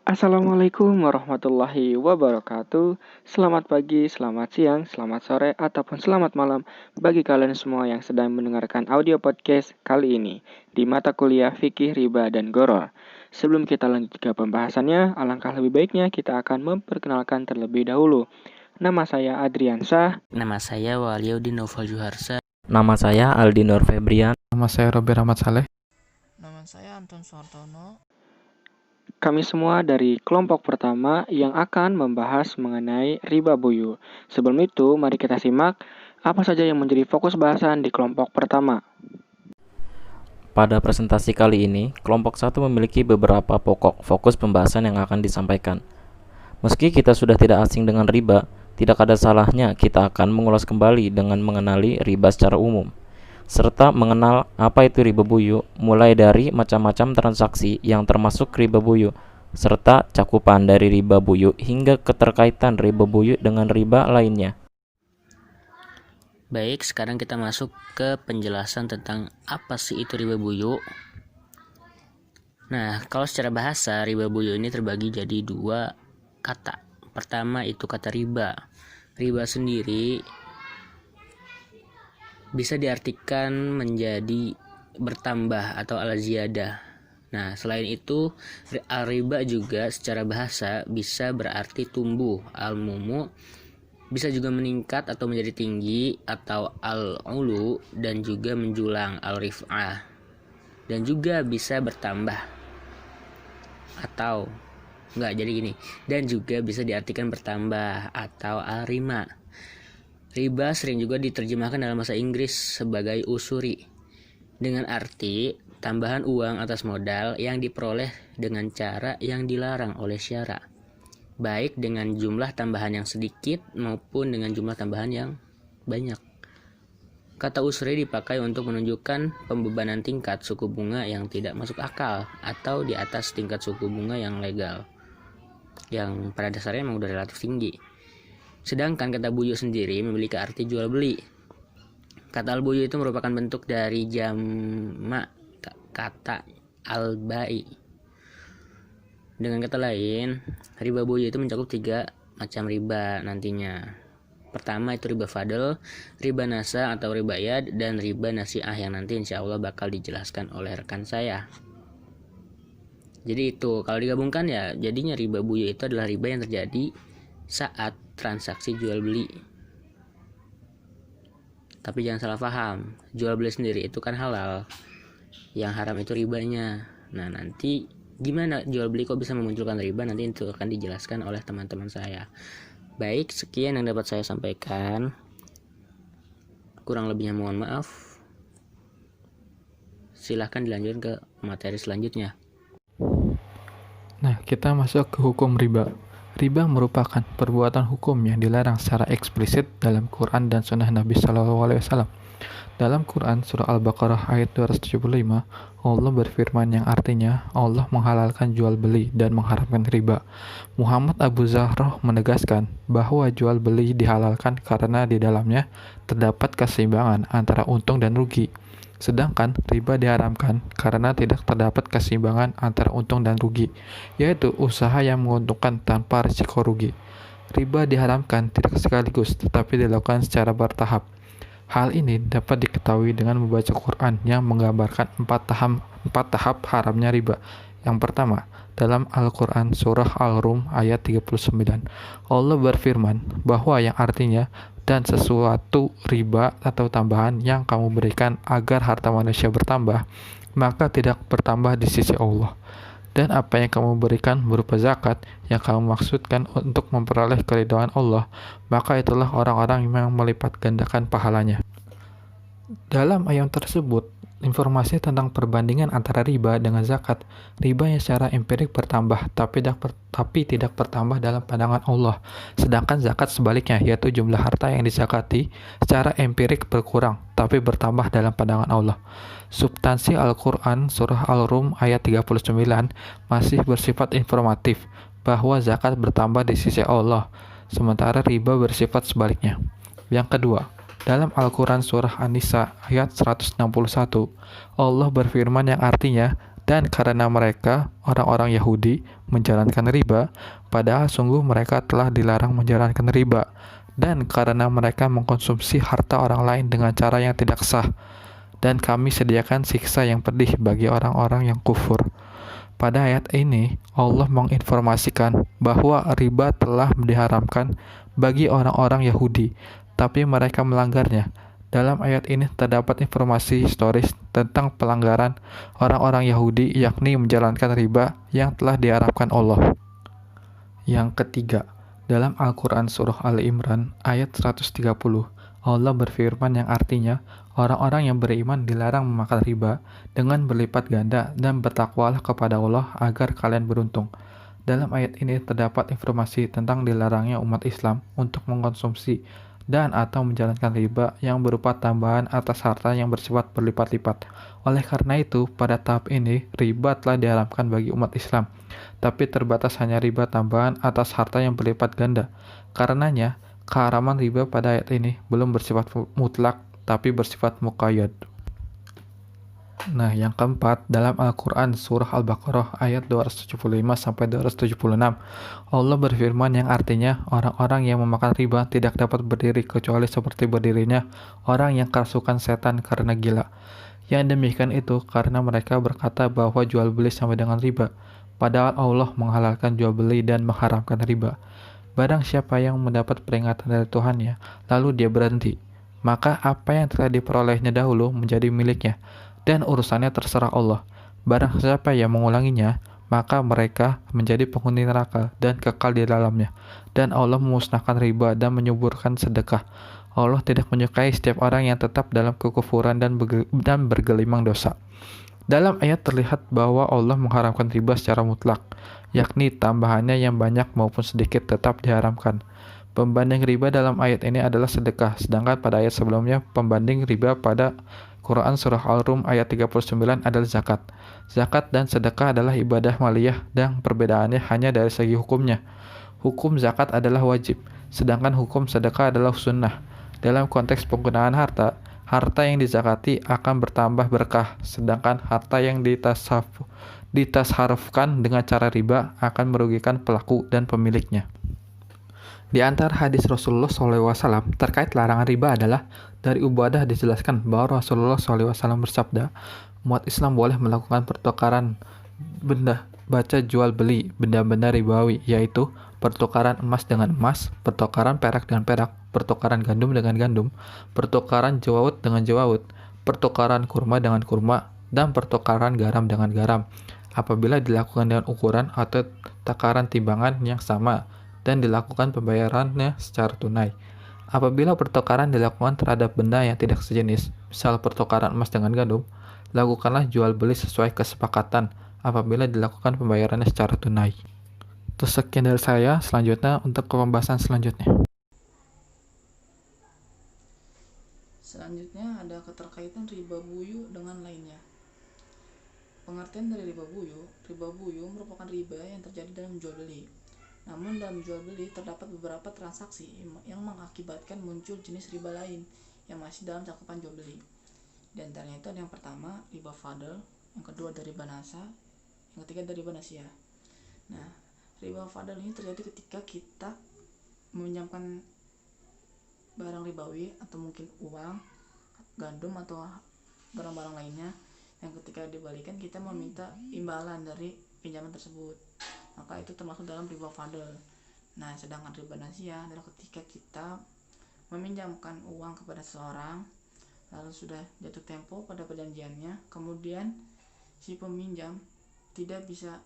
Assalamualaikum warahmatullahi wabarakatuh. Selamat pagi, selamat siang, selamat sore, ataupun selamat malam bagi kalian semua yang sedang mendengarkan audio podcast kali ini di mata kuliah Fikih, Riba, dan Goro. Sebelum kita lanjut ke pembahasannya, alangkah lebih baiknya kita akan memperkenalkan terlebih dahulu. Nama saya Adriansah. Nama saya Waliudin Noval Juharsa. Nama saya Aldi Nur Febrian. Nama saya Robert Ahmad Saleh. Nama saya Anton Suartono. Kami semua dari kelompok pertama yang akan membahas mengenai riba buyu. Sebelum itu, mari kita simak apa saja yang menjadi fokus bahasan di kelompok pertama. Pada presentasi kali ini, kelompok 1 memiliki beberapa pokok fokus pembahasan yang akan disampaikan. Meski kita sudah tidak asing dengan riba, tidak ada salahnya kita akan mengulas kembali dengan mengenali riba secara umum, serta mengenal apa itu riba buyu, mulai dari macam-macam transaksi yang termasuk riba buyu, serta cakupan dari riba buyu hingga keterkaitan riba buyu dengan riba lainnya. Baik, sekarang kita masuk ke penjelasan tentang apa sih itu riba buyu. Nah, kalau secara bahasa, riba buyu ini terbagi jadi dua kata. Pertama itu kata riba. Riba sendiri bisa diartikan menjadi bertambah atau al-ziyadah. Nah, selain itu, al-riba juga secara bahasa bisa berarti tumbuh. Al-mumu bisa juga meningkat atau menjadi tinggi, atau al-ulu dan juga menjulang, al-rif'ah. Dan juga bisa bertambah. Atau enggak, jadi gini. Dan juga bisa diartikan bertambah atau al-rima. Riba sering juga diterjemahkan dalam bahasa Inggris sebagai usuri, dengan arti tambahan uang atas modal yang diperoleh dengan cara yang dilarang oleh syara, baik dengan jumlah tambahan yang sedikit maupun dengan jumlah tambahan yang banyak. Kata usuri dipakai untuk menunjukkan pembebanan tingkat suku bunga yang tidak masuk akal atau di atas tingkat suku bunga yang legal, yang pada dasarnya memang udah relatif tinggi. Sedangkan kata buyu sendiri memiliki arti jual beli. Kata al-buyu itu merupakan bentuk dari jamak kata al-bai. Dengan kata lain, riba buyu itu mencakup 3 macam riba nantinya. Pertama itu riba fadl, riba nasa atau riba yad, dan riba nasi'ah yang nanti insya Allah bakal dijelaskan oleh rekan saya. Jadi itu, kalau digabungkan ya jadinya riba buyu itu adalah riba yang terjadi saat transaksi jual beli. Tapi jangan salah paham, jual beli sendiri itu kan halal, yang haram itu ribanya. Nah, nanti gimana jual beli kok bisa memunculkan riba, nanti itu akan dijelaskan oleh teman-teman saya. Baik, sekian yang dapat saya sampaikan. Kurang lebihnya mohon maaf. Silahkan dilanjutkan ke materi selanjutnya. Nah, kita masuk ke hukum riba. Riba merupakan perbuatan hukum yang dilarang secara eksplisit dalam Quran dan Sunnah Nabi SAW. Dalam Quran surah Al-Baqarah ayat 275, Allah berfirman yang artinya Allah menghalalkan jual beli dan mengharamkan riba. Muhammad Abu Zahroh menegaskan bahwa jual beli dihalalkan karena di dalamnya terdapat keseimbangan antara untung dan rugi. Sedangkan riba diharamkan karena tidak terdapat keseimbangan antara untung dan rugi, yaitu usaha yang menguntungkan tanpa risiko rugi. Riba diharamkan tidak sekaligus, tetapi dilakukan secara bertahap. Hal ini dapat diketahui dengan membaca Quran yang menggambarkan 4 tahap haramnya riba. Yang pertama, dalam Al-Quran surah Al-Rum ayat 39, Allah berfirman bahwa yang artinya dan sesuatu riba atau tambahan yang kamu berikan agar harta manusia bertambah, maka tidak bertambah di sisi Allah. Dan apa yang kamu berikan berupa zakat yang kamu maksudkan untuk memperoleh keridhaan Allah, maka itulah orang-orang yang melipat gandakan pahalanya. Dalam ayat tersebut, informasi tentang perbandingan antara riba dengan zakat. Riba yang secara empirik bertambah, tapi tidak bertambah dalam pandangan Allah. Sedangkan zakat sebaliknya, yaitu jumlah harta yang dizakati secara empirik berkurang, tapi bertambah dalam pandangan Allah. Substansi Al-Quran surah Al-Rum ayat 39 masih bersifat informatif bahwa zakat bertambah di sisi Allah, sementara riba bersifat sebaliknya. Yang kedua, dalam Al-Quran surah An-Nisa ayat 161, Allah berfirman yang artinya, Dan karena mereka, orang-orang Yahudi, menjalankan riba, padahal sungguh mereka telah dilarang menjalankan riba. Dan karena mereka mengkonsumsi harta orang lain dengan cara yang tidak sah. Dan kami sediakan siksa yang pedih bagi orang-orang yang kufur. Pada ayat ini, Allah menginformasikan bahwa riba telah diharamkan bagi orang-orang Yahudi, tapi mereka melanggarnya. Dalam ayat ini terdapat informasi historis tentang pelanggaran orang-orang Yahudi, yakni menjalankan riba yang telah diharamkan Allah. Yang ketiga, dalam Al-Quran Surah Ali Imran ayat 130, Allah berfirman yang artinya, orang-orang yang beriman dilarang memakan riba dengan berlipat ganda dan bertakwalah kepada Allah agar kalian beruntung. Dalam ayat ini terdapat informasi tentang dilarangnya umat Islam untuk mengkonsumsi dan atau menjalankan riba yang berupa tambahan atas harta yang bersifat berlipat-lipat. Oleh karena itu, pada tahap ini, riba telah diharamkan bagi umat Islam, tapi terbatas hanya riba tambahan atas harta yang berlipat ganda. Karenanya, keharaman riba pada ayat ini belum bersifat mutlak, tapi bersifat muqayyad. Nah, yang keempat, dalam Al-Quran Surah Al-Baqarah ayat 275-276, Allah berfirman yang artinya, orang-orang yang memakan riba tidak dapat berdiri kecuali seperti berdirinya orang yang kerasukan setan karena gila. Yang demikian itu karena mereka berkata bahwa jual beli sama dengan riba, padahal Allah menghalalkan jual beli dan mengharamkan riba. Barang siapa yang mendapat peringatan dari Tuhannya, lalu dia berhenti, maka apa yang telah diperolehnya dahulu menjadi miliknya, dan urusannya terserah Allah. Barang siapa yang mengulanginya, maka mereka menjadi penghuni neraka dan kekal di dalamnya. Dan Allah memusnahkan riba dan menyuburkan sedekah. Allah tidak menyukai setiap orang yang tetap dalam kekufuran dan bergelimang dosa. Dalam ayat terlihat bahwa Allah mengharamkan riba secara mutlak, yakni tambahannya yang banyak maupun sedikit tetap diharamkan. Pembanding riba dalam ayat ini adalah sedekah, sedangkan pada ayat sebelumnya pembanding riba pada Quran Surah Al-Rum ayat 39 adalah zakat. Zakat dan sedekah adalah ibadah maliyah dan perbedaannya hanya dari segi hukumnya. Hukum zakat adalah wajib, sedangkan hukum sedekah adalah sunnah. Dalam konteks penggunaan harta, harta yang dizakati akan bertambah berkah, sedangkan harta yang ditasharufkan dengan cara riba akan merugikan pelaku dan pemiliknya. Di antara hadis Rasulullah SAW terkait larangan riba adalah dari Ubadah dijelaskan bahwa Rasulullah SAW bersabda, umat Islam boleh melakukan pertukaran benda baca jual beli benda-benda ribawi, yaitu pertukaran emas dengan emas, pertukaran perak dengan perak, pertukaran gandum dengan gandum, pertukaran jawawut dengan jawawut, pertukaran kurma dengan kurma, dan pertukaran garam dengan garam, apabila dilakukan dengan ukuran atau takaran timbangan yang sama dan dilakukan pembayarannya secara tunai. Apabila pertukaran dilakukan terhadap benda yang tidak sejenis, misal pertukaran emas dengan gandum, lakukanlah jual beli sesuai kesepakatan apabila dilakukan pembayarannya secara tunai. Terus sekian dari saya, selanjutnya untuk pembahasan selanjutnya. Selanjutnya ada keterkaitan riba buyu dengan lainnya. Pengertian dari riba buyu merupakan riba yang terjadi dalam jual beli. Namun dalam jual beli terdapat beberapa transaksi yang mengakibatkan muncul jenis riba lain yang masih dalam cakupan jual beli. Di antaranya itu ada yang pertama riba fadl, yang kedua dari riba nasa, yang ketiga dari riba nasiyah. Nah, riba fadl ini terjadi ketika kita meminjamkan barang ribawi atau mungkin uang, gandum atau barang-barang lainnya yang ketika dibalikan kita meminta imbalan dari pinjaman tersebut, maka itu termasuk dalam riba fadl. Nah, sedangkan riba nasiyah adalah ketika kita meminjamkan uang kepada seseorang, lalu sudah jatuh tempo pada perjanjiannya, kemudian si peminjam tidak bisa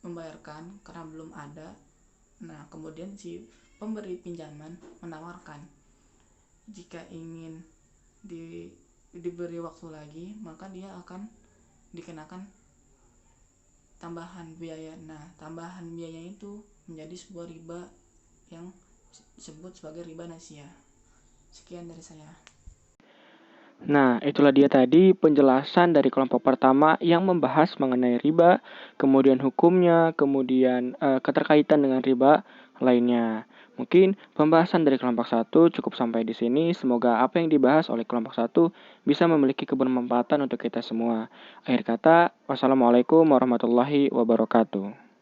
membayarkan karena belum ada. Nah, kemudian si pemberi pinjaman menawarkan jika ingin diberi waktu lagi, maka dia akan dikenakan tambahan biaya. Nah, tambahan biaya itu menjadi sebuah riba yang disebut sebagai riba nasiyah. Sekian dari saya. Nah, itulah dia tadi penjelasan dari kelompok pertama yang membahas mengenai riba, kemudian hukumnya, kemudian keterkaitan dengan riba. lainnya. Mungkin pembahasan dari kelompok 1 cukup sampai di sini. Semoga apa yang dibahas oleh kelompok 1 bisa memiliki kebermanfaatan untuk kita semua. Akhir kata, wassalamualaikum warahmatullahi wabarakatuh.